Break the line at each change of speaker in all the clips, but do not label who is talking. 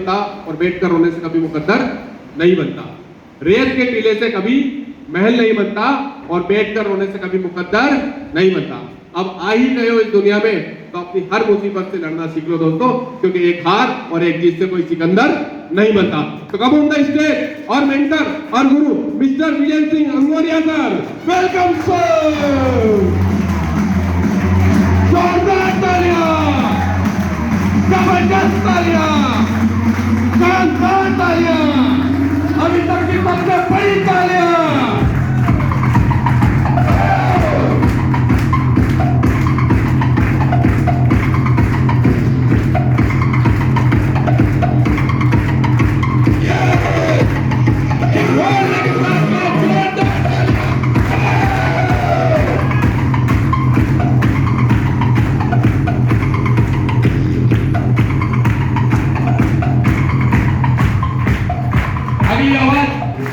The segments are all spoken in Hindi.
बनता और बैठकर रोने से कभी मुकद्दर नहीं बनता। रेत के टीले से कभी महल नहीं बनता और बैठकर रोने से कभी मुकद्दर नहीं बनता। अब आ ही गए हो इस दुनिया में तो अपनी हर मुसीबत से लड़ना सीख लो दोस्तों, क्योंकि एक हार और एक जीत से कोई सिकंदर नहीं बनता। तो कब ऑन द स्टेज और मेंटर और गुरु mister Vijay Singh अंगोरिया sir, welcome sir. जोरदार तालियां, जबरदस्त तालियां, शानदार तालियां, अभी तक की सबसे बड़ी तालियां।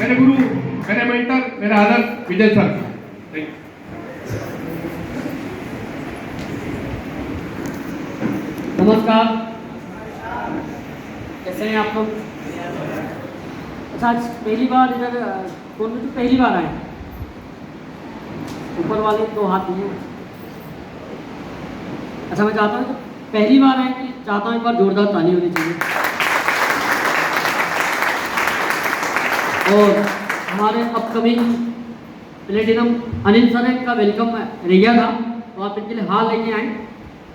मेरे गुरु, मेरे मेंटर, मेरे आदर्श विजय सर।
नमस्कार, कैसे हैं आप लोग? अच्छा, आज पहली बार इधर कौन तो पहली बार आए? ऊपर वाले 2 हाथ दिए। अच्छा, मैं चाहता हूँ कि पहली बार आए कि चाहता हूँ एक बार जोरदार ताली होनी चाहिए। और हमारे अपकमिंग प्लेटिनम अनिल सर का वेलकम रह गया था, तो आप इनके लिए हाल लेके आए,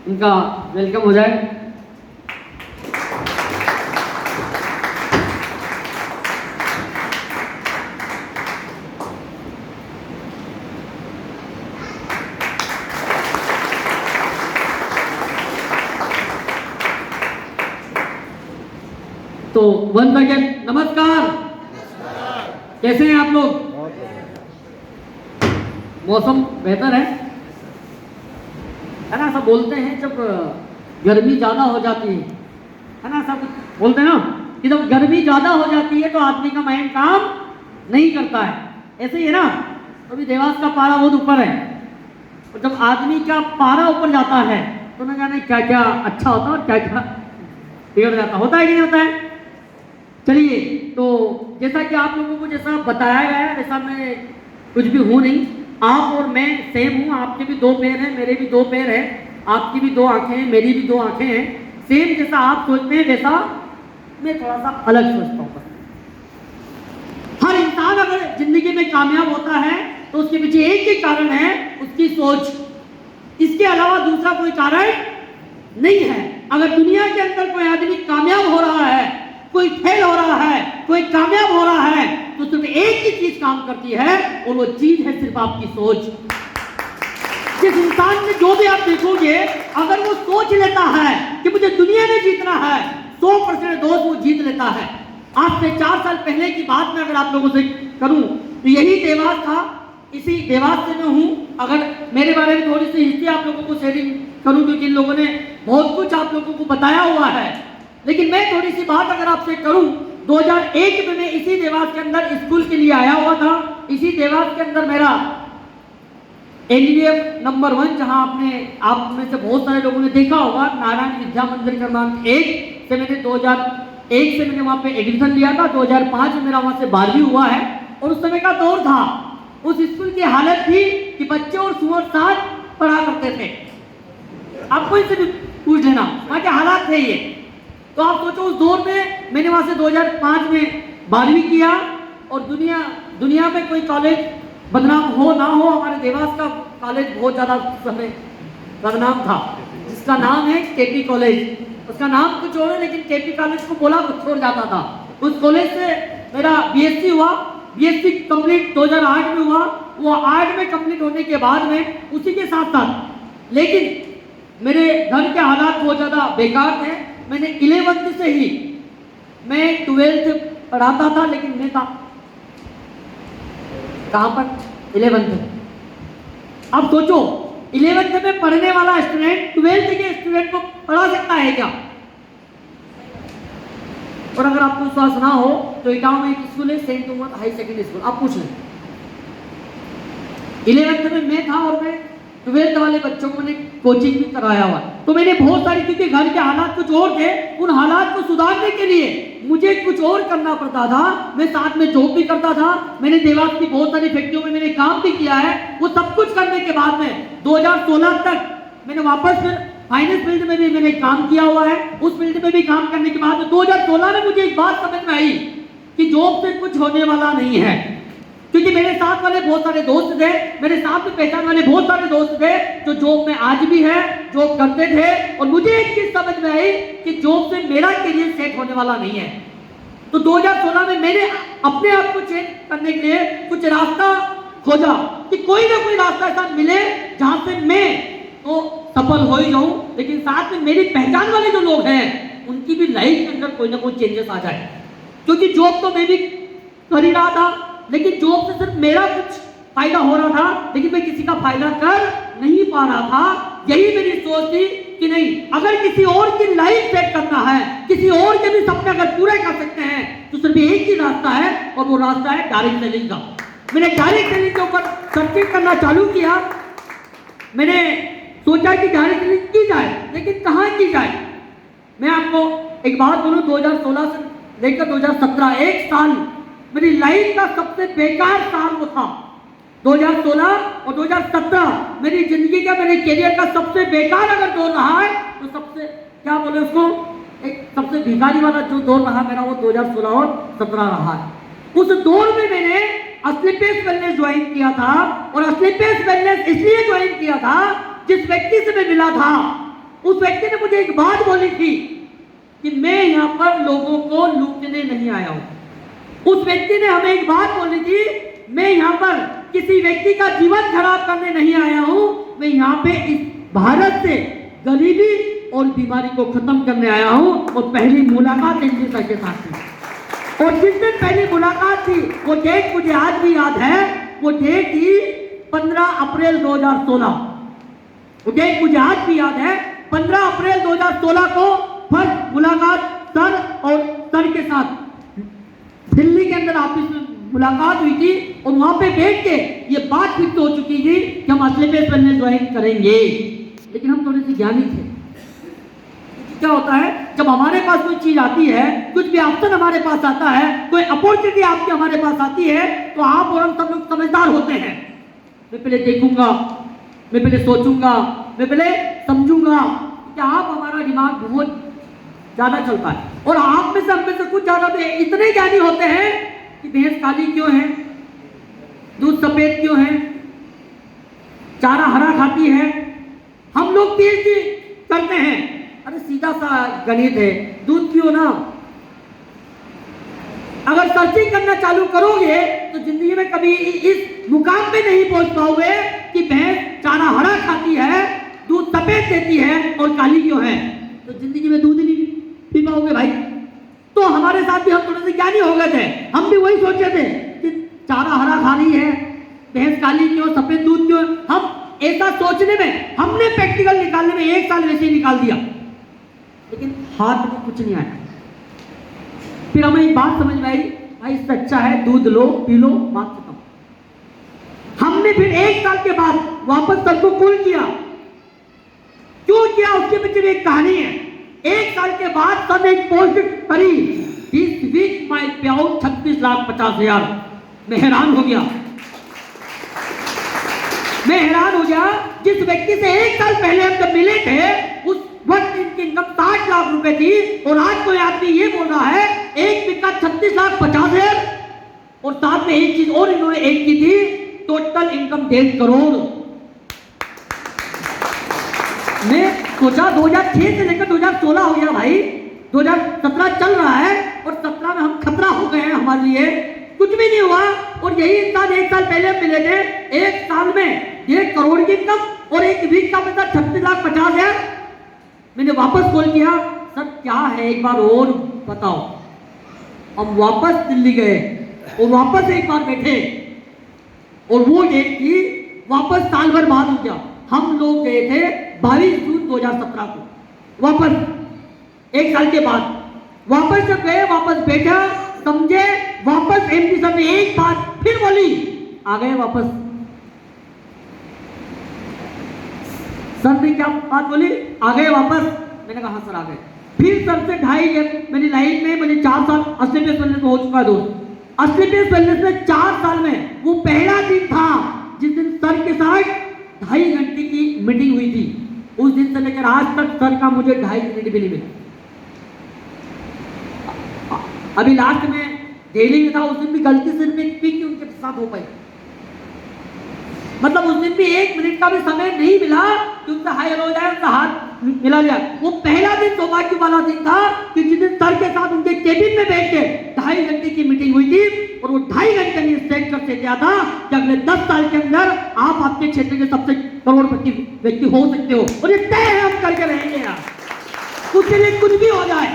उनका वेलकम हो जाए। तो वंस अगेन नमस्कार, कैसे हैं आप लोग? मौसम बेहतर है ना? सब बोलते हैं जब गर्मी ज़्यादा हो जाती है ना, सब बोलते हैं ना कि जब गर्मी ज़्यादा हो जाती है तो आदमी का माइंड काम नहीं करता है। ऐसे ही है ना? अभी देवास का पारा बहुत ऊपर है, और जब आदमी का पारा ऊपर जाता है तो न जाने क्या क्या अच्छा होता है और क्या क्या बिगड़ जाता होता है कि नहीं होता है। चलिए, तो जैसा कि आप लोगों को जैसा बताया गया है वैसा मैं कुछ भी हूँ नहीं। आप और मैं सेम हूँ, आपके भी 2 पैर हैं, मेरे भी 2 पैर हैं, आपकी भी 2 आंखें हैं, मेरी भी 2 आंखें हैं। सेम जैसा आप सोचते हैं वैसा मैं थोड़ा सा अलग सोचता हूँ। हर इंसान अगर जिंदगी में कामयाब होता है तो उसके पीछे एक ही कारण है, उसकी सोच। इसके अलावा दूसरा कोई कारण नहीं है। अगर दुनिया के अंदर कोई आदमी कामयाब हो रहा है, कोई फेल हो रहा है, कोई कामयाब हो रहा है, तो सिर्फ एक ही चीज काम करती है और वो चीज है सिर्फ आपकी सोच। जिस इंसान में जो भी आप देखोगे, अगर वो सोच लेता है कि मुझे दुनिया में जीतना है, 100% दोस्त वो जीत लेता है। आज से 4 साल पहले की बात मैं अगर आप लोगों से करूं तो यही देवास था, इसी देवास से मैं हूं। अगर मेरे बारे में थोड़ी सी हिस्ट्री आप लोगों को शेयरिंग करूं, क्योंकि इन लोगों ने बहुत कुछ आप लोगों को बताया हुआ है, लेकिन मैं थोड़ी सी बात अगर आपसे करूं, 2001 में मैं इसी देवास के अंदर स्कूल के लिए आया हुआ था। इसी देवास के अंदर मेरा एनवीएफ नंबर 1, जहां आप में से बहुत सारे लोगों ने देखा होगा, नारायण विद्या मंदिर क्रमांक 1 से मैंने 2001 से मैंने वहां पे एडमिशन लिया था। 2005 में मेरा वहां से 12वीं हुआ है। और उस समय का दौर था, उस स्कूल की हालत थी कि बच्चे और सुअर साथ पढ़ा करते थे। आप कोई से भी पूछ लेना, वहां के हालात थे ये। तो आप सोचो, उस दौर में मैंने वहां से 2005 में 12वीं किया, और दुनिया में कोई कॉलेज बदनाम हो ना हो, हमारे देवास का कॉलेज बहुत ज़्यादा समय बदनाम था, जिसका नाम है केपी कॉलेज। उसका नाम कुछ और है, लेकिन केपी कॉलेज को बोला कुछ और जाता था। उस कॉलेज से मेरा बीएससी हुआ। बीएससी कंप्लीट 2008 में हुआ। वो 8 में कंप्लीट होने के बाद में उसी के साथ साथ, लेकिन मेरे घर के हालात बहुत ज़्यादा बेकार थे। मैंने 11th से ही मैं 12th पढ़ाता था, लेकिन मैं था कहाँ पर? 11th। अब सोचो, 11th में पढ़ने वाला स्टूडेंट 12th के स्टूडेंट को पढ़ा सकता है क्या? और अगर आपको विश्वास ना हो तो इटावा में एक स्कूल है, saint Thomas high secondary school, आप पूछ लें। 11th में मैं था और मैं 12th वाले बच्चों को मैंने कोचिंग भी कराया हुआ है। तो मैंने बहुत सारी, क्योंकि घर के हालात कुछ और थे, उन हालात को सुधारने के लिए मुझे कुछ और करना पड़ता था। मैं साथ में जॉब भी करता था, मैंने देवास की बहुत सारी फैक्ट्रियों में मैंने काम भी किया है। वो सब कुछ करने के बाद में 2016 तक मैंने वापस फिर फाइनेंस फील्ड में भी मैंने काम किया हुआ है। उस फील्ड में भी काम करने के बाद 2016 में मुझे एक बात समझ में आई कि जॉब से कुछ होने वाला नहीं है, क्योंकि मेरे साथ वाले बहुत सारे दोस्त थे, मेरे साथ में पहचान वाले बहुत सारे दोस्त थे जो जॉब में आज भी है, जॉब करते थे। और मुझे एक चीज समझ में आई कि जॉब से मेरा करियर सेट होने वाला नहीं है। तो 2016 में मैंने अपने आप को चेंज करने के लिए कुछ रास्ता खोजा कि कोई ना कोई रास्ता ऐसा मिले जहां से मैं तो सफल हो ही जाऊं, लेकिन साथ में मेरी पहचान वाले जो लोग हैं उनकी भी लाइफ के अंदर कोई ना कोई चेंजेस आ जाए। क्योंकि जॉब तो मैं भी कर ही रहा था, लेकिन जॉब से सिर्फ मेरा कुछ फायदा हो रहा था, लेकिन मैं किसी का फायदा कर नहीं पा रहा था। यही मेरी सोच थी कि नहीं, अगर किसी और की लाइफ सेट करना है, किसी और के भी सपने अगर पूरे कर सकते हैं, तो सिर्फ एक ही रास्ता है, और वो रास्ता है डायरेक्ट सेलिंग का। मैंने डायरेक्ट सेलिंग के ऊपर सर्चिंग करना चालू किया। मैंने सोचा कि डायरेक्ट सेलिंग की जाए, लेकिन कहाँ की जाए। मैं आपको एक बात बोलूं, 2016 से लेकर 2017 एक साल मेरी लाइफ का सबसे बेकार साल वो था। 2016 और 2017 मेरी जिंदगी का, मेरे करियर का सबसे बेकार अगर दौर रहा है, तो सबसे क्या बोले उसको, एक सबसे भिखारी वाला जो दौर रहा मेरा, वो 2016 और 17 रहा है। उस दौर में मैंने असलीपेस वेलनेस ज्वाइन किया था, और असलीपेस वेलनेस इसलिए ज्वाइन किया था, जिस व्यक्ति से मैं मिला था उस व्यक्ति ने मुझे एक बात बोली थी कि मैं यहाँ पर लोगों को लूटने नहीं आया हूं। उस व्यक्ति ने हमें एक बात बोली थी, मैं यहाँ पर किसी व्यक्ति का जीवन खराब करने नहीं आया हूं, मैं यहाँ पे इस भारत से गरीबी और बीमारी को खत्म करने आया हूं। और पहली मुलाकात इंडिया सर के साथ थी, और जिस दिन पहली मुलाकात थी वो डेट मुझे आज भी याद है। वो डेट थी 15 अप्रैल 2016। वो डेट मुझे आज भी याद है। 15 अप्रैल 2016 को फर्स्ट मुलाकात सर और सर के साथ दिल्ली के अंदर ऑफिस में मुलाकात हुई थी, और वहां पे बैठ के ये बात फिक्स हो चुकी थी कि हम असलीपेस वेलनेस ज्वाइन करेंगे। लेकिन हम थोड़े से ज्ञानी थे। क्या होता है, जब हमारे पास कोई चीज आती है, कुछ भी ऑप्शन हमारे पास आता है, कोई अपॉर्चुनिटी आपके हमारे पास आती है, तो आप और हम सब लोग समझदार होते हैं। मैं पहले देखूंगा, मैं पहले सोचूंगा, मैं पहले समझूंगा। क्या आप, हमारा दिमाग बहुत ज्यादा चलता है, और आप में से हम में से कुछ ज्यादा तो इतने ज्ञानी होते हैं कि भैंस काली क्यों है, दूध सफेद क्यों है, चारा हरा खाती है। हम लोग पीएचडी करते हैं, अरे सीधा सा गणित है, दूध क्यों ना। अगर सर्चिंग करना चालू करोगे तो जिंदगी में कभी इस मुकाम पे नहीं पहुंच पाओगे कि भैंस चारा हरा खाती है, दूध सफेद देती है और काली क्यों है। तो जिंदगी में दूध ही नहीं पी पाओगे भाई। तो हमारे साथ भी हम थोड़े से ज्ञानी हो गए थे, हम भी वही सोचे थे कि चारा हरा खा रही है, भैंस काली क्यों, सफेद दूध क्यों। हम ऐसा सोचने में, हमने प्रैक्टिकल निकालने में 1 साल वैसे ही निकाल दिया, लेकिन हाथ में कुछ नहीं आया। फिर हमें एक बात समझ में आई, भाई इससे अच्छा है दूध लो, पी लो, बात खत्म। हमने फिर 1 साल के बाद वापस सर को कॉल किया। क्यों किया, उसके पीछे भी एक कहानी है। 1 साल के बाद सर ने एक पोस्ट करी, दिस वीक माय पे आउट 36,50,000। मैं हैरान हो गया, मैं हैरान हो गया। जिस व्यक्ति से 1 साल पहले हम जब मिले थे, उस वक्त इनकी इनकम 60 लाख रुपए थी, और आज कोई आदमी ये बोल रहा है एक बिक्का 36,50,000। और साथ में एक चीज और इन्होंने ऐड की थी, टोटल इनकम 1.5 करोड़। मैं सोचा 2006 से लेकर 2016 हो गया भाई, 2017 चल रहा है, और 17 में हम खतरा हो गए हैं, हमारे लिए कुछ भी नहीं हुआ। और यही इंसान 1 साल पहले मिले थे, 1 साल में 1 करोड़ की इनकम और एक वीक का पैसा 36,50,000। मैंने वापस कॉल किया, सर क्या है एक बार और बताओ। हम वापस दिल्ली गए और वापस एक बार बैठे, और वो डेट की वापस साल भर बाद हो गया। हम लोग गए थे 22 जून 2017 को, वापस 1 साल के बाद वापस जब गए, वापस बैठा, समझे, वापस एमडी साहब ने एक बात फिर बोली, आ गए वापस। सर ने क्या बात बोली, आ गए वापस? मैंने कहा हाँ सर आ गए। फिर सर से 2.5 मेरी लाइफ में मुझे 4 साल असलीपियस वेलनेस में हो चुका है दोस्त। असलीपियस वेलनेस में 4 साल में वो पहला दिन था जिस दिन सर के साथ 2.5 घंटे की मीटिंग हुई थी। उस दिन से लेकर आज तक सर का मुझे 2.5 मिनट भी नहीं मिला। अभी लास्ट में दिल्ली में था, उस दिन भी गलती से मैं क्यों उनके साथ हो पाई, मतलब उस दिन भी 1 मिनट का भी समय नहीं मिला कि उनका हाय हेलो हो जाए, उनका हाथ मिला लिया। वो पहला दिन सौभाग्य वाला दिन था कि जिस दिन सर के साथ उनके केबिन में बैठ के 2.5 घंटे की मीटिंग हुई थी और वो 2.5 घंटे में सेट करके दिया था कि अगले 10 साल के अंदर आप आपके क्षेत्र के सबसे करोड़पति व्यक्ति हो सकते हो, और ये तय है हम करके रहेंगे यार। उसके लिए कुछ भी हो जाए,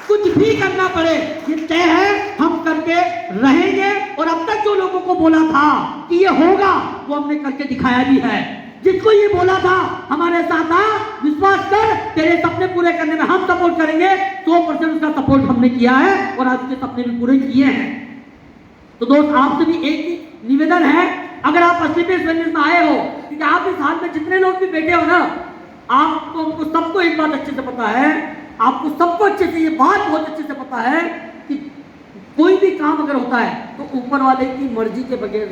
कुछ भी करना पड़े, ये तय है हम करके रहेंगे। और अब तक जो लोगों को बोला था कि ये होगा वो हमने करके दिखाया भी है। जिसको ये बोला था हमारे साथ आ, विश्वास कर, तेरे सपने पूरे करने में हम सपोर्ट करेंगे। 100% उसका सपोर्ट हमने किया है और आज उसके सपने भी पूरे किए हैं। तो दोस्त आपसे भी एक ही निवेदन है, अगर आप असलीपियस वेलनेस में आए हो, क्योंकि आप इस हाल में जितने लोग भी बैठे हो ना, आपको हमको सबको एक बात अच्छे से पता है, आपको सबको अच्छे से ये बात बहुत अच्छे से पता है कि कोई भी काम अगर होता है तो ऊपर वाले की मर्जी के बगैर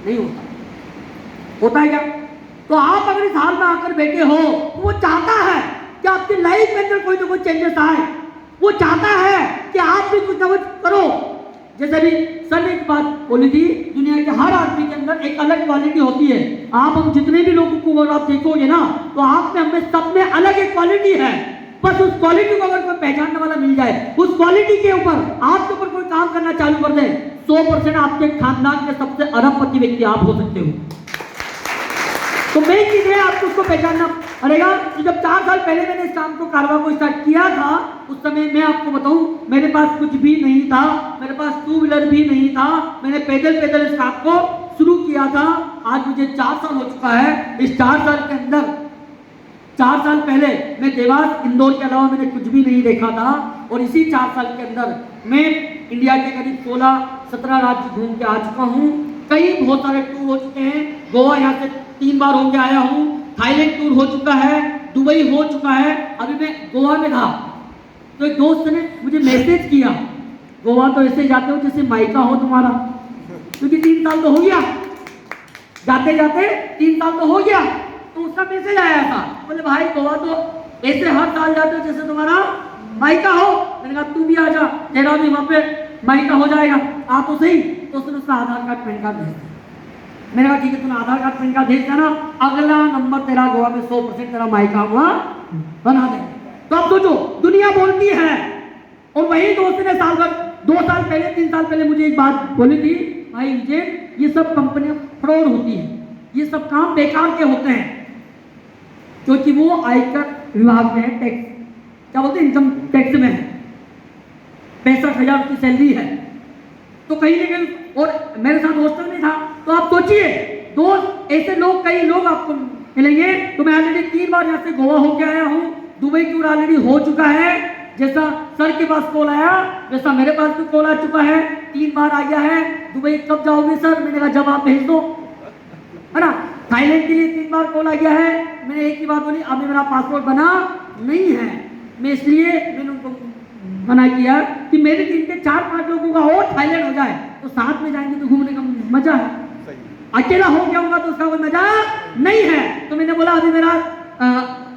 नहीं होता है क्या? तो आप अगर इस हाल में आकर बैठे हो तो वो चाहता है कि आपकी लाइफ के अंदर कोई ना कोई चेंजेस आए, वो चाहता है कि आप भी कुछ ना कुछ करो। जैसे भी सर ने एक बात बोली थी, दुनिया के हर आदमी के अंदर एक अलग क्वालिटी होती है। आप हम जितने भी लोगों को अगर आप देखोगे ना, तो आप में हमें सब में अलग एक क्वालिटी है। बस उस क्वालिटी को अगर कोई पहचानने वाला मिल जाए, उस क्वालिटी के ऊपर आपके ऊपर कोई काम करना चालू कर दे, 100% आपके खानदान के सबसे अरबपति व्यक्ति आप हो सकते हो। तो मेन चीज है आपको उसको पहचानना पड़ेगा। तो जब 4 साल पहले मैंने इस काम को कारवां को स्टार्ट किया था, उस समय मैं आपको बताऊं मेरे पास कुछ भी नहीं था, मेरे पास 2 व्हीलर भी नहीं था। मैंने पैदल पैदल इस काम को शुरू किया था। आज मुझे 4 साल हो चुका है। इस 4 साल के अंदर 4 साल पहले मैं देवास इंदौर के अलावा मैंने कुछ भी नहीं देखा था, और इसी 4 साल के अंदर मैं इंडिया के करीब 16-17 राज्य घूम के आ चुका हूँ। कई बहुत सारे टूर हो चुके हैं। गोवा यहाँ से 3 बार होके आया हूँ, थाईलैंड टूर हो चुका है, दुबई हो चुका है। अभी मैं गोवा में था तो एक दोस्त ने मुझे मैसेज किया, गोवा तो ऐसे जाते हो जैसे मायका हो तुम्हारा, क्योंकि 3 साल तो हो गया, जाते जाते 3 साल तो हो गया। तो उसका मैसेज आया था, बोले भाई गोवा तो ऐसे हर साल जाते हो जैसे तुम्हारा मायका हो। मैंने कहा तू भी आ जा, तेरा भी वहाँ पे मायका हो जाएगा, आ तो सही। तो उसने उसका आधार कार्ड पैन कार्ड भेज दिया। मैंने कहा ठीक है, तूने आधार कार्ड पैन कार्ड भेज देना, अगला नंबर तेरा गोवा में 100% तेरा मायका हुआ बना दे। तो अब सोचो, दुनिया बोलती है, और वही दोस्त ने 2 साल पहले 3 साल पहले मुझे एक बात बोली थी, भाई विजय ये सब कंपनियां फ्रॉड होती है, ये सब काम बेकार के होते हैं, क्योंकि वो आयकर विभाग में है, टैक्स क्या बोलते हैं, इनकम टैक्स में है, 65,000 की सैलरी है। तो कहीं ना कहीं, और मेरे साथ हॉस्टल में था, तो आप सोचिए दोस्त ऐसे लोग, कई लोग आपको मिलेंगे। तो मैं ऑलरेडी 3 बार यहाँ से गोवा होके आया हूँ, दुबई टूर ऑलरेडी हो चुका है। जैसा सर के पास कॉल आया वैसा मेरे पास भी कॉल आ चुका है, 3 बार आ गया है। दुबई कब जाओगे सर? मैंने कहा जब आप भेज दो, है ना। थाईलैंड के लिए 3 बार कॉल आ गया है। मैंने एक ही बात बोली, अभी मेरा पासपोर्ट बना नहीं है, मैं इसलिए मैंने उनको मना किया कि मेरी टीम के 4-5 लोगों का और थाईलैंड हो जाए तो साथ में जाएंगे तो घूमने का मजा है, अकेला हो गया होगा तो उसका कोई मजा नहीं है। तो मैंने बोला अभी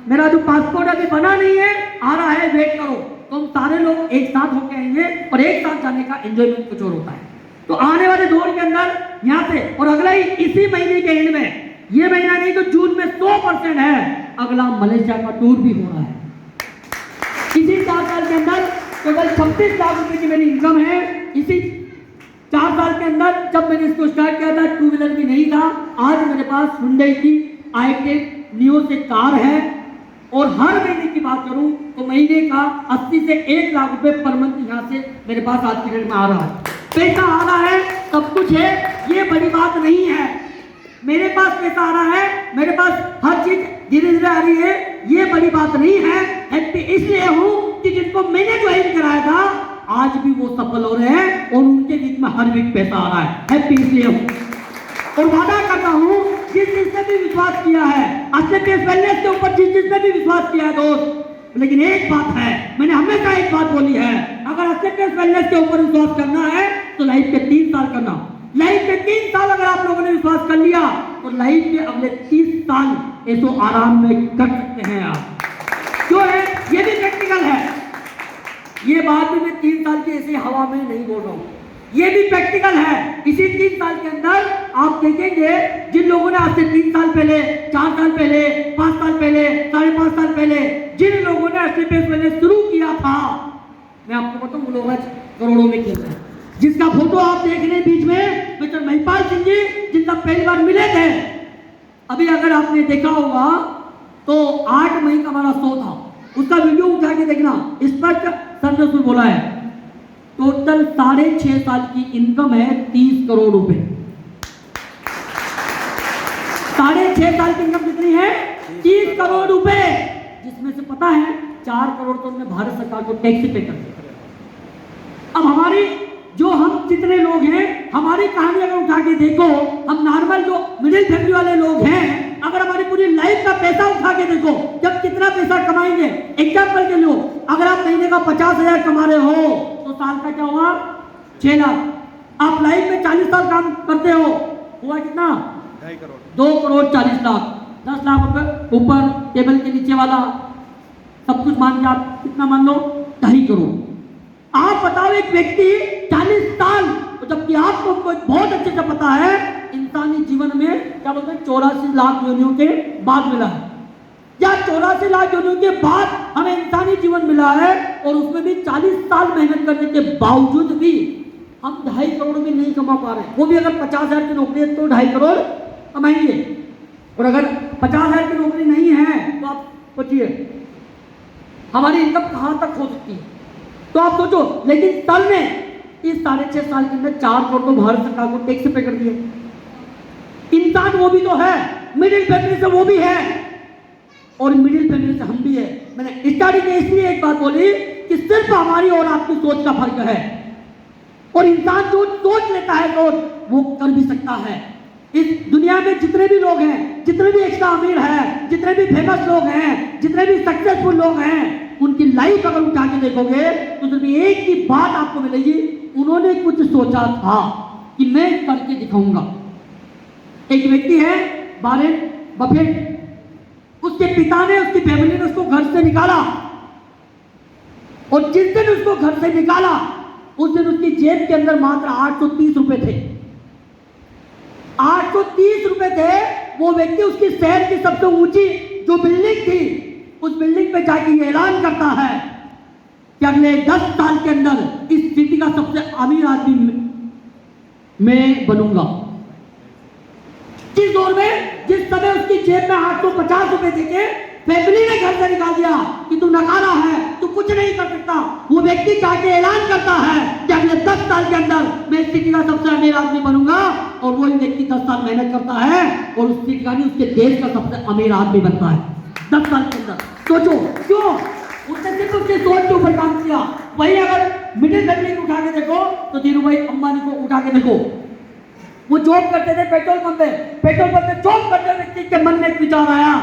मेरा जो पासपोर्ट अभी बना नहीं है, आ रहा है, वेट करो। तो हम सारे लोग एक साथ होके आएंगे और एक साथ जाने का एंजॉयमेंट कुछ और होता है। तो आने वाले दौर के अंदर यहाँ से, और अगला ही इसी महीने के एंड में, ये महीना नहीं तो जून में 100% है, अगला मलेशिया का टूर भी हो रहा है। इसी 4 साल के अंदर केवल 36 लाख रुपए की मेरी इनकम है। इसी 4 साल के अंदर जब मैंने इसको स्टार्ट किया था 2 व्हीलर भी नहीं था, आज मेरे पास हुंडई की i10 नियो से कार है, और हर महीने की बात करूं तो महीने का 80 से 1 लाख रुपए पर मंथ यहाँ से मेरे पास आज की डेट में आ रहा है। पैसा आ रहा है, सब कुछ है, ये बड़ी बात नहीं है। मेरे पास पैसा आ रहा है, मेरे पास हर चीज धीरे धीरे आ रही है, ये बड़ी बात नहीं है। हैप्पी इसलिए हूँ कि जिनको मैंने ज्वाइन कराया था आज भी वो सफल हो रहे हैं और उनके बीच में हर वीक पैसा आ रहा है। हैप्पी इसलिए हूँ, और वादा करता हूँ जिस जिसने भी विश्वास किया है, एसटीपीएस वेलनेस के ऊपर जिस जिसने भी विश्वास किया है दोस्त, लेकिन एक बात है, मैंने हमेशा एक बात बोली है, अगर एसटीपीएस वेलनेस के ऊपर विश्वास करना है तो लाइफ के 3 साल करना। लाइफ के 3 साल अगर आप लोगों ने विश्वास कर लिया तो लाइफ के अगले 30 साल ऐसो आराम में कर सकते हैं आप। क्यों है? ये भी प्रैक्टिकल है। ये बात भी मैं 3 साल की ऐसी हवा में नहीं बोल रहा हूँ, ये भी प्रैक्टिकल है। इसी 3 साल के अंदर आप देखेंगे जिन लोगों ने आज से 3 साल पहले, 4 साल पहले, 5 साल पहले, 5.5 साल पहले जिन लोगों ने एसटीपीएस वेलनेस शुरू किया था, मैं आपको बताऊं वो लोग आज करोड़ों में खेल रहे हैं। जिसका फोटो आप देख रहे हैं बीच में मिस्टर महिपाल सिंह जी, जिनका पहली बार मिले थे, अभी अगर आपने देखा होगा तो 8 मई का हमारा शो था, उसका वीडियो उठा के देखना, स्पष्ट संदेश में बोला है टोटल 6.5 साल की इनकम है 30 करोड़ रुपए। 6.5 साल की इनकम कितनी है? 30 करोड़ रुपए, जिसमें से पता है 4 करोड़ तो हमने भारत सरकार को टैक्स पे कर दिया। अब हमारी जो हम जितने लोग हैं, हमारी कहानी अगर उठा के देखो, हम नॉर्मल जो मिडिल फैमिली वाले लोग हैं, अगर हमारी पूरी लाइफ का पैसा उठा के देखो, जब कितना पैसा कमाएंगे, एग्जाम्पल के लिए अगर आप महीने का 50,000 कमा रहे हो तो साल का क्या हुआ? 6 लाख। आप लाइफ में 40 साल काम करते हो, हुआ कितना?
2.5 करोड़।
2 करोड़ 40 लाख, 10 लाख रुपए ऊपर टेबल के नीचे वाला सब कुछ मान के आप कितना मान लो? 2.5 करोड़। आप बताओ एक व्यक्ति 40 साल, तो जबकि आपको बहुत अच्छे से पता है इंसानी जीवन में क्या बोलते हैं 84 लाख योनियों के बाद मिला है, या 84 लाख योनियों के बाद हमें इंसानी जीवन मिला है, और उसमें भी 40 साल मेहनत करने के बावजूद भी हम 2.5 करोड़ भी नहीं कमा पा रहे हैं। वो भी अगर 50,000 की नौकरी है तो 2.5 करोड़ कमाएंगे, और अगर 50,000 की नौकरी नहीं है तो आप सोचिए हमारी इनकम कहां तक हो सकती है। तो आप सोचो, लेकिन साल में इस 6.5 साल के अंदर 4 करोड़ तो भारत सरकार को टैक्स पे कर दिए। इंसान वो भी तो है, मिडिल फैमिली से वो भी है, और मिडिल फैमिली से हम भी है। मैंने स्टार्टिंग में इसलिए एक बात बोली कि सिर्फ हमारी और आपकी सोच का फर्क है, और इंसान जो सोच लेता है तो वो कर भी सकता है। इस दुनिया में जितने भी लोग हैं, जितने भी एक्स्ट्रा अमीर हैं, जितने भी फेमस लोग हैं, जितने भी सक्सेसफुल लोग हैं, उनकी लाइफ अगर उठा के देखोगे तो सिर्फ एक ही बात आपको मिलेगी, उन्होंने कुछ सोचा था कि मैं करके दिखाऊंगा। एक व्यक्ति है वॉरेन बफेट, उसके पिता ने, उसकी फैमिली ने उसको घर से निकाला, और जिस दिन उसको घर से निकाला उस दिन उसकी जेब के अंदर मात्र 830 रुपए थे। 830 रुपए थे। वो व्यक्ति उसकी शहर की सबसे ऊंची जो बिल्डिंग थी, उस बिल्डिंग पे जाके ये ऐलान करता है कि अगले 10 साल के अंदर इस सिटी का सबसे अमीर आदमी मैं बनूंगा। किस दौर में? जिस समय उसकी जेब में 850 रुपए देके फैमिली ने घर से निकाल दिया कि तू नकारा है, तू कुछ नहीं कर सकता। वो व्यक्ति जाके ऐलान करता है कि अगले 10 साल के अंदर मैं इस सिटी का सबसे अमीर आदमी बनूंगा, और वो व्यक्ति 10 साल मेहनत करता है और उस सिटी का नहीं, उसके देश का सबसे अमीर आदमी बनता है 10 साल के अंदर। सोचो क्यों? उसने सिर्फ उसके सोच के ऊपर काम किया। वही अगर मिडिल फैमिली को उठा के देखो तो धीरूभाई अंबानी को उठा के देखो, वो जॉब करते थे पेट्रोल पंप पे, पेट्रोल पंप पे जॉब करते व्यक्ति के मन में एक विचार आया,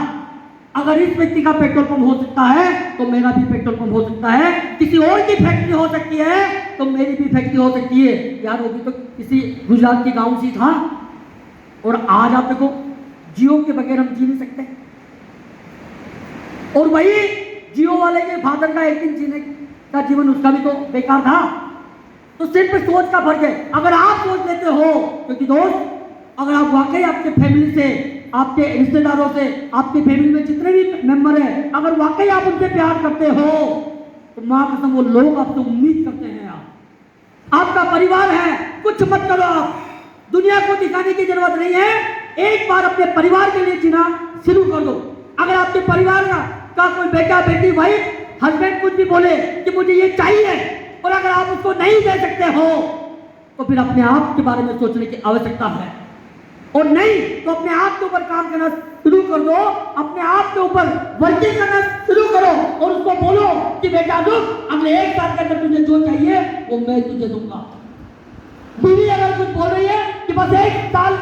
अगर इस व्यक्ति का पेट्रोल पंप हो सकता है तो मेरा भी पेट्रोल पंप हो सकता है, किसी और की फैक्ट्री हो सकती है तो मेरी भी फैक्ट्री हो सकती है। यार वो भी तो किसी गुजरात के गांव से था, और आज आप देखो जियो के बगैर हम जी नहीं सकते। और वही जियो वाले के फादर का एक दिन जीने का जीवन उसका भी तो बेकार था। तो सिर्फ सोच का फर्क है। अगर आप सोच लेते हो, क्योंकि दोस्त अगर आप वाकई आपके फैमिली से, आपके रिश्तेदारों से, आपके फैमिली में जितने भी मेंबर हैं, अगर वाकई आप उनसे प्यार करते हो तो मां कसम वो लोग आपसे उम्मीद करते हैं। आपका परिवार है, कुछ मत करो, आप दुनिया को दिखाने की जरूरत नहीं है। एक बार अपने परिवार के लिए जीना शुरू कर दो। अगर आपके परिवार का कोई बेटा, बेटी, वाइफ, हस्बैंड कुछ भी बोले कि मुझे ये चाहिए, और अगर आप उसको नहीं दे सकते हो तो फिर अपने आप के बारे में सोचने की आवश्यकता है, और नहीं तो अपने आप के ऊपर काम करना शुरू कर दो, अपने आप के ऊपर वर्किंग करना शुरू करो, और उसको बोलो कि बेटा रुक, अगले 1 साल के अंदर तुझे जो चाहिए वो मैं तुझे दूंगा। बीवी अगर कुछ बोल रही है कि बस 1 साल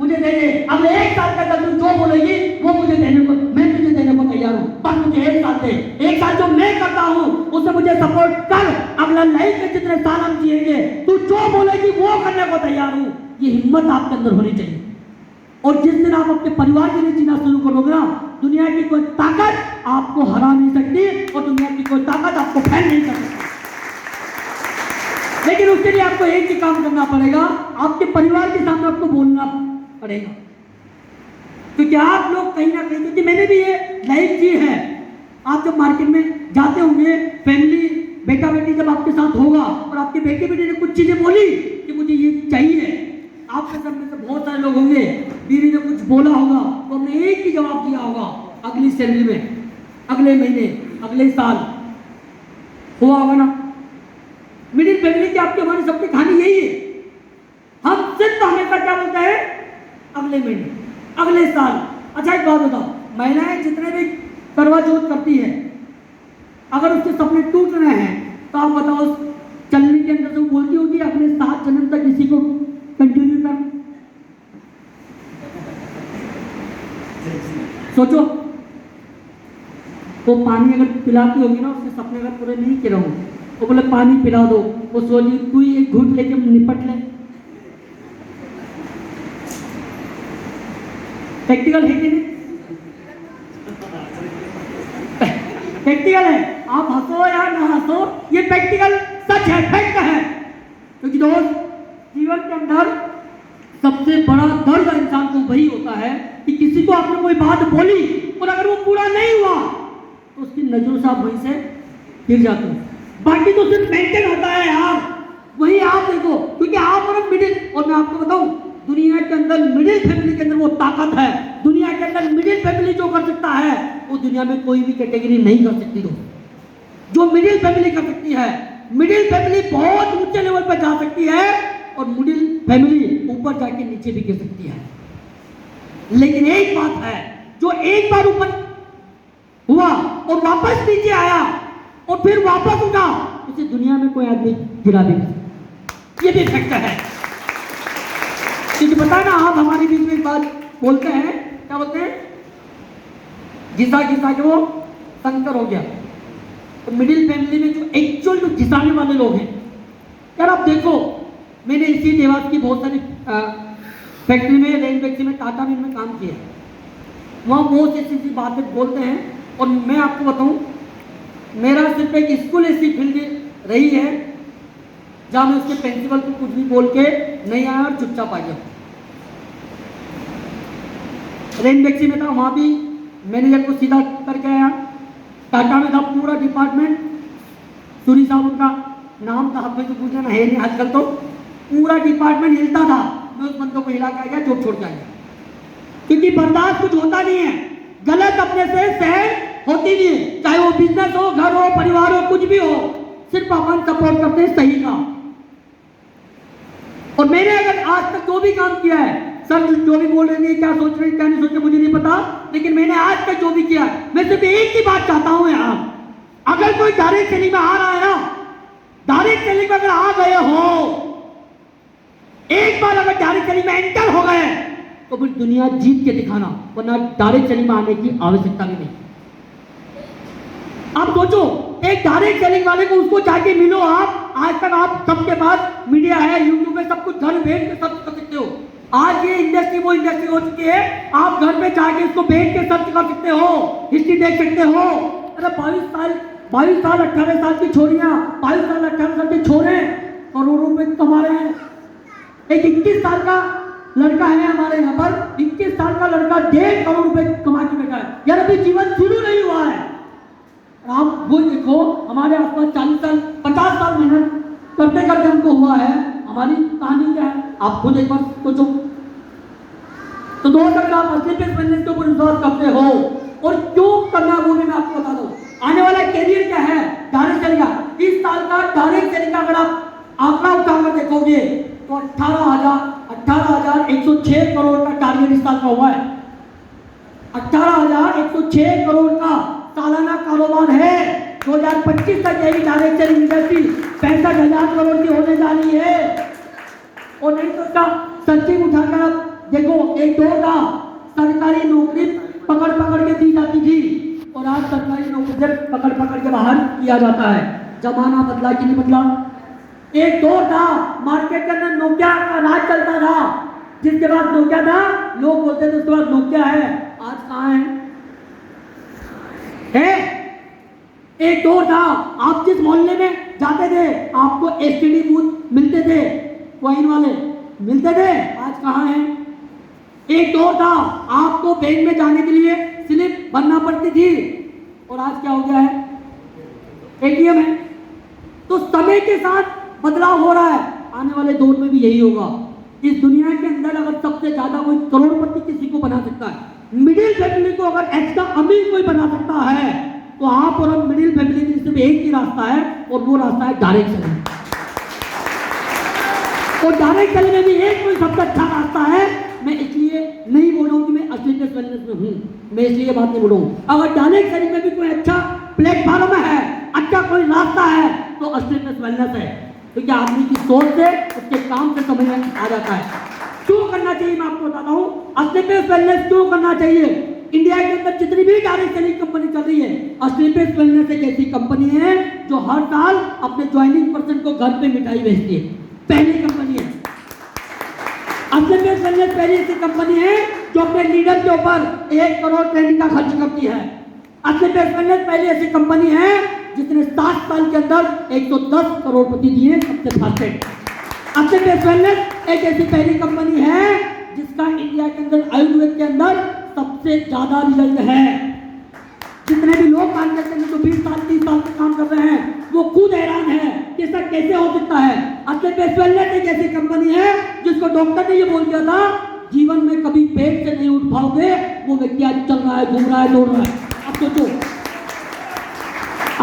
मुझे दे दे, अगले 1 साल के अंदर तू जो बोलेगी वो मुझे देने को, मैं तुझे देने को तैयार हूँ, पर मुझे 1 साल दे। 1 साल जो मैं करता हूँ उससे मुझे सपोर्ट कर, अगला लाइफ में जितने साल हम जिएंगे तू जो बोलेगी वो करने को तैयार हूँ। ये हिम्मत आपके अंदर होनी चाहिए। और जिस दिन आप अपने परिवार के लिए जीना शुरू करोगे ना, दुनिया की कोई ताकत आपको हरा नहीं सकती और दुनिया की कोई ताकत आपको फैल नहीं कर सकती। लेकिन उसके लिए आपको एक ही काम करना पड़ेगा, आपके परिवार के सामने आपको बोलना पड़ेगा। क्योंकि आप लोग कहीं ना कहीं, क्योंकि मैंने भी ये लाइफ जी है, आप जब मार्केट में जाते होंगे, फैमिली बेटा बेटी जब आपके साथ होगा और आपके बेटे बेटी ने कुछ चीजें बोली कि मुझे ये चाहिए, आपके सब में से बहुत सारे लोग होंगे, बीवी ने कुछ बोला होगा तो हमने एक ही जवाब दिया होगा, अगली सैलरी में, अगले महीने, अगले साल। हुआ होगा ना? मिडिल फैमिली की आपकी हमारी सबकी कहानी यही है। हम सिर्फ हमेशा क्या बोलते हैं, अगले महीने, अगले साल। अच्छा एक बात बताओ, महिलाएं जितने भी करवा चौथ करती है, अगर उसके सपने टूट रहे हैं तो आप बताओ, चलने के अंदर तो बोलती होगी अगले 7 जन्म तक इसी को कंटिन्यू कर। सोचो, वो पानी अगर पिलाती होगी ना, उसके सपने अगर पूरे नहीं किए होंगे, वो बोले पानी पिला दो, वो सोची तू ही एक घूंट लेके निपट ले। प्रैक्टिकल है कि नहीं? प्रैक्टिकल है। आप हंसो या ना हंसो, ये प्रैक्टिकल सच है, फैक्ट है। क्योंकि दोस्त, जीवन के अंदर सबसे बड़ा दर्द इंसान को वही होता है कि किसी को आपने कोई बात बोली और अगर वो पूरा नहीं हुआ तो उसकी नजरों से आप वहीं से गिर जाते हो। बाकी तो सिर्फ मेंटेन होता है यार, वही आप देखो, क्योंकि आप और मिडिल, और मैं आपको बताऊं, दुनिया के अंदर मिडिल फैमिली के अंदर वो ताकत है। दुनिया के अंदर मिडिल फैमिली जो कर सकता है वो दुनिया में कोई भी कैटेगरी नहीं कर सकती। तो जो मिडिल फैमिली कर सकती है, मिडिल फैमिली बहुत ऊंचे लेवल पर जा सकती है और मिडिल फैमिली ऊपर जाके नीचे भी गिर सकती है। लेकिन एक बात है, जो एक बार ऊपर हुआ और वापस नीचे आया और फिर वापस उठा, उसे दुनिया में कोई आदमी गिरा भी नहीं। ये भी फैक्ट है। क्योंकि पता ना, आप हमारे बीच में एक बात बोलते हैं, क्या बोलते हैं, घिसा घिसा के वो संकर हो गया। तो मिडिल फैमिली में जो एक्चुअल जो घिसाने वाले लोग हैं, यार आप देखो, मैंने इसी देवास की बहुत सारी फैक्ट्री में, रेन फैक्ट्री में, टाटा मिल में काम किया। वहाँ बहुत ऐसी बातें बोलते हैं। और मैं आपको बताऊं, मेरा सिर्फ एक स्कूल ऐसी फील्ड रही है जहाँ मैं उसके प्रिंसिपल को कुछ भी बोल के नहीं आया और चुपचाप आ गया। रेन फैक्ट्री में था, वहाँ भी मैनेजर को सीधा करके आया। टाटा में था, पूरा डिपार्टमेंट, सूरी साहब उनका नाम था, हमें तो पूछना है नहीं आजकल, तो पूरा डिपार्टमेंट हिलता था। मैं उस बंदों को हिला के आ गया, जॉब छोड़ के आ गया। क्योंकि बर्दाश्त कुछ होता नहीं है, गलत अपने से सहन होती नहीं है, चाहे वो बिजनेस हो, घर हो, परिवार हो, कुछ भी हो, सिर्फ अपन सपोर्ट करते हैं सही का। और मैंने अगर आज तक जो भी काम किया है, सब जो भी बोल रहे हैं क्या सोच रहे हैं क्या नहीं सोच रहे मुझे नहीं पता, लेकिन मैंने आज तक जो भी किया है, मैं सिर्फ एक ही बात चाहता हूं यार, अगर कोई डायरेक्ट सेलिंग में आ रहा है ना, डायरेक्ट सेलिंग में अगर आ गए हो, एक बार अगर डायरेक्ट सेलिंग में एंटर हो गए तो फिर दुनिया जीत के दिखाना, वरना डायरेक्ट सेलिंग में आने की आवश्यकता भी नहीं। आप सोचो, एक डायरेक्ट सेलिंग वाले को उसको जाके मिलो आप, आज तक आप सबके पास मीडिया है, यूट्यूब में सब कुछ घर बैठ के सब कर सकते हो। आज ये इंडस्ट्री वो इंडस्ट्री हो चुकी है, आप घर में जाके इसको बैठ के सर्च कर सकते हो, हिस्ट्री देख सकते हो। अरे 22 साल 18 साल की छोरियां, 22 साल 18 साल के छोरे करोड़ों रुपए कमा रहे हैं। एक 21 साल का लड़का है हमारे यहाँ पर, 21 साल का लड़का 1.5 करोड़ रुपए कमा के बैठा है। यार अभी जीवन शुरू नहीं हुआ है। आप वो देखो, हमारे आसपास 40 साल 50 साल मेहनत करते करते हमको हुआ है, हमारी कहानी क्या है आप खुद एक बार सोचो। तो दोस्त, अगर आप असली बिजनेस के ऊपर विश्वास करते हो और क्यों करना है वो भी मैं आपको बता दूं। आने वाला कैरियर क्या है डायरेक्ट सेलिंग का, इस साल का डायरेक्ट सेलिंग का अगर आप आंकड़ा उठाकर देखोगे तो 18,106 करोड़ का टारगेट इस साल का हुआ है। 18,106 करोड़ का सालाना कारोबार है। 2025 तक यही डायरेक्ट सेलिंग इंडस्ट्री 65,000 करोड़ की होने जा रही है। और नहीं तो उसका सचिव उठाकर देखो एक दौर था सरकारी नौकरी पकड़ पकड़ के दी जाती थी और आज सरकारी नौकरी से पकड़ पकड़ के बाहर किया जाता है। जमाना बदला कि नहीं बदला? एक दौर था मार्केट के अंदर नोकिया का राज चलता था, जिसके पास नोकिया था लोग बोलते थे उसके पास नोकिया है। आज कहाँ है? एक दौर था आप जिस मोहल्ले में जाते थे आपको एसटीडी बूथ मिलते थे, कॉइन वाले मिलते थे। आज कहाँ है? एक दौर था आपको बैंक में जाने के लिए स्लिप भरना पड़ती थी और आज क्या हो गया है? एटीएम है। तो समय के साथ बदलाव हो रहा है, आने वाले दौर में भी यही होगा। इस दुनिया के अंदर अगर सबसे ज्यादा कोई करोड़पति किसी को बना सकता है, मिडिल फैमिली को अगर एक्स्ट्रा अमीर कोई बना सकता है, तो आप और हम मिडिल फैमिली के लिए सिर्फ एक ही रास्ता है और वो रास्ता है डायरेक्ट सेलिंग। और डायरेक्ट सेलिंग में भी एक कोई सबसे अच्छा रास्ता है। मैं इसलिए नहीं बोल रहा हूँ कि मैं असलियत वेलनेस में हूँ, मैं इसलिए बात नहीं बोल रहा हूँ। अगर डायरेक्ट सेलिंग में भी कोई अच्छा प्लेटफॉर्म है, अच्छा कोई रास्ता है, तो असलियत वेलनेस है। क्योंकि आदमी की सोच से उसके काम से समझ में आ जाता है। क्यों करना चाहिए मैं आपको बताता हूँ। असलियत वेलनेस क्यों करना चाहिए? इंडिया के अंदर जितनी भी डायरेक्ट सेलिंग कंपनी चल रही है, असलियत वेलनेस एक ऐसी कंपनी है जो हर साल अपने ज्वाइनिंग पर्सन को घर पे मिठाई भेजती है। पहली कंपनी है असलियत वेलनेस, पहली ऐसी कंपनी है जो अपने लीडर के ऊपर 1 करोड़ ट्रेनिंग का खर्च करती है। असलियत वेलनेस पहली ऐसी कंपनी है जिसने 7 साल के अंदर 110 करोड़पति दिए सबसे फास्टेस्ट। असलियत वेलनेस एक ऐसी पहली कंपनी है जिसका इंडिया के अंदर आयुर्वेद के अंदर सबसे ज्यादा रिजल्ट है। जितने भी लोग काम करते हैं जो 20 साल 30 साल से काम कर रहे हैं वो खुद हैरान है कि ऐसा कैसे हो सकता है। असलियत वेलनेस एक ऐसी कंपनी है जिसको डॉक्टर ने ये बोल दिया था जीवन में कभी पेट से नहीं उठ पाओगे, वो व्यक्ति आज चल रहा है, घूम रहा है, दौड़ रहा है। अब सोचो,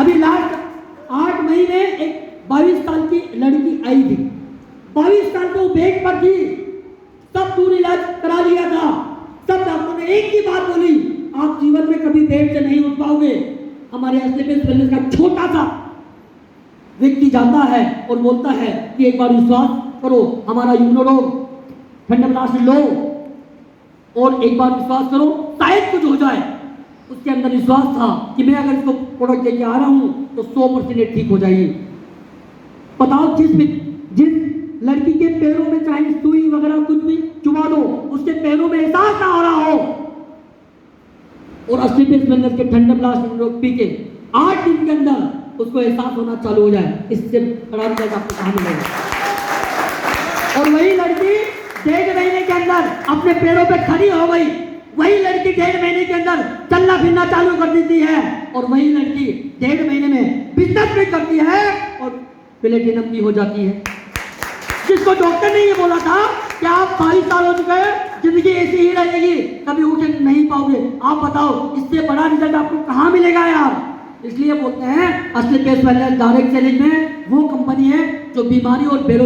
अभी लास्ट 8 महीने एक 22 साल की लड़की आई थी, 22 साल तो बेड पर थी, सब दूर इलाज करा लिया था, सब डॉक्टर ने एक ही बात बोली आप जीवन में कभी बेड से नहीं उठ पाओगे। हमारे असलियत वेलनेस का छोटा सा व्यक्ति जाता है और बोलता है कि एक बार विश्वास करो, हमारा यूनोरोग ठंडा ब्लास्ट लो और एक बार विश्वास करो शायद कुछ हो जाए। उसके अंदर विश्वास था कि मैं अगर इसको प्रोडक्ट लेके आ रहा हूं तो 100% ठीक हो जाएगी। बताओ जिस लड़की के पैरों में चाहे सुई वगैरह कुछ भी चुमा दो, उसके पैरों में एहसास ना हो रहा हो, और असलियत वेलनेस के ठंडा ब्लास्ट पी के 8 दिन के अंदर उसको एहसास होना चालू हो जाए, इससे बड़ा रिजल्ट आपको कहां मिलेगा। और वही लड़की 1.5 महीने के अंदर अपने पैरों पे खड़ी हो गई, वही लड़की 1.5 महीने के अंदर चलना फिरना चालू कर देती है, और वही लड़की 1.5 महीने में बिजनेस भी करती है और प्लेटिनम भी हो जाती है। जिसको डॉक्टर ने ये बोला था कि आप 22 साल हो चुके हैं, जिंदगी ऐसी ही रहेगी, कभी उठ नहीं पाओगे, आप बताओ इससे बड़ा रिजल्ट आपको कहां मिलेगा यार। इसलिए बोलते हैं असलियत वेलनेस डायरेक्ट सेलिंग में वो कंपनी है जो बीमारी और बेरोजगारी